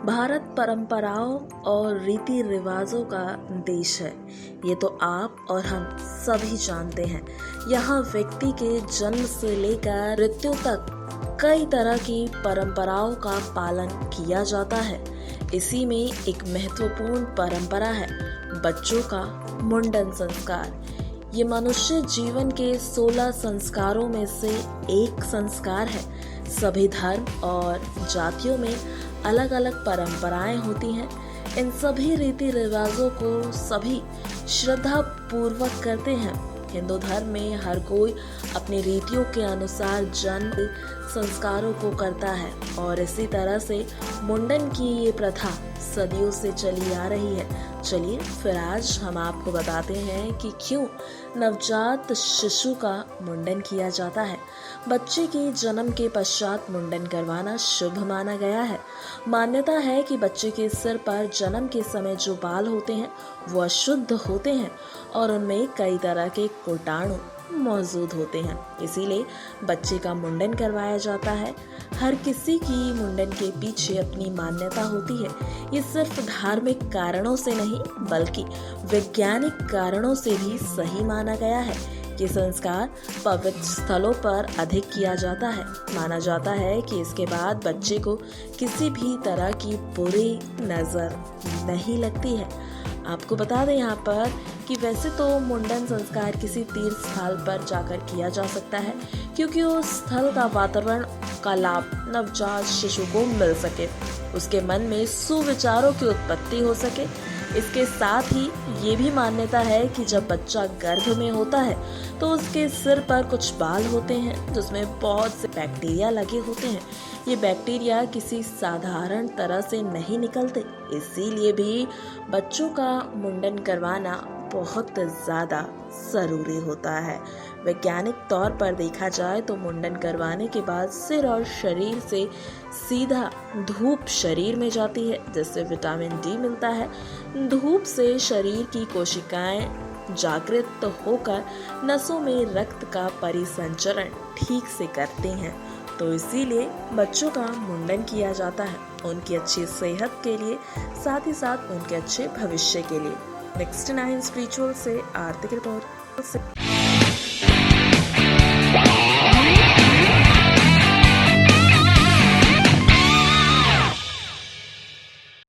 भारत परंपराओं और रीति रिवाजों का देश है। ये तो आप और हम सभी जानते हैं। यहाँ व्यक्ति के जन्म से लेकर मृत्यु तक कई तरह की परंपराओं का पालन किया जाता है। इसी में एक महत्वपूर्ण परंपरा है बच्चों का मुंडन संस्कार। ये मनुष्य जीवन के 16 संस्कारों में से एक संस्कार है। सभी धर्म और जातियों में अलग अलग परंपराएं होती हैं। इन सभी रीति रिवाजों को सभी श्रद्धा पूर्वक करते हैं। हिंदू धर्म में हर कोई अपनी रीतियों के अनुसार जन्म संस्कारों को करता है और इसी तरह से मुंडन की ये प्रथा सदियों से चली आ रही है। चलिए फिर आज हम आपको बताते हैं कि क्यों नवजात शिशु का मुंडन किया जाता है। बच्चे के जन्म के पश्चात मुंडन करवाना शुभ माना गया है। मान्यता है कि बच्चे के सिर पर जन्म के समय जो बाल होते हैं वो अशुद्ध होते हैं और उनमें कई तरह के कीटाणु मौजूद होते हैं, इसीलिए बच्चे का मुंडन करवाया जाता है। हर किसी की मुंडन के पीछे अपनी मान्यता होती है। ये सिर्फ धार्मिक कारणों से नहीं बल्कि वैज्ञानिक कारणों से भी सही माना गया है। ये संस्कार पवित्र स्थलों पर अधिक किया जाता है। माना जाता है कि इसके बाद बच्चे को किसी भी तरह की बुरी नजर नहीं लगती है। आपको बता दें यहाँ पर कि वैसे तो मुंडन संस्कार किसी तीर्थ स्थल पर जाकर किया जा सकता है, क्योंकि उस स्थल का वातावरण का लाभ नवजात शिशु को मिल सके, उसके मन में सुविचारों की उत्पत्ति हो सके। इसके साथ ही ये भी मान्यता है कि जब बच्चा गर्भ में होता है तो उसके सिर पर कुछ बाल होते हैं जिसमें बहुत से बैक्टीरिया लगे होते हैं। ये बैक्टीरिया किसी साधारण तरह से नहीं निकलते, इसीलिए भी बच्चों का मुंडन करवाना बहुत ज़्यादा ज़रूरी होता है। वैज्ञानिक तौर पर देखा जाए तो मुंडन करवाने के बाद सिर और शरीर से सीधा धूप शरीर में जाती है, जिससे विटामिन डी मिलता है। धूप से शरीर की कोशिकाएं जागृत होकर नसों में रक्त का परिसंचरण ठीक से करती हैं, तो इसीलिए बच्चों का मुंडन किया जाता है उनकी अच्छी सेहत के लिए, साथ ही साथ उनके अच्छे भविष्य के लिए। नेक्स्ट 9 स्पिरिचुअल से आर्थिक रिपोर्ट से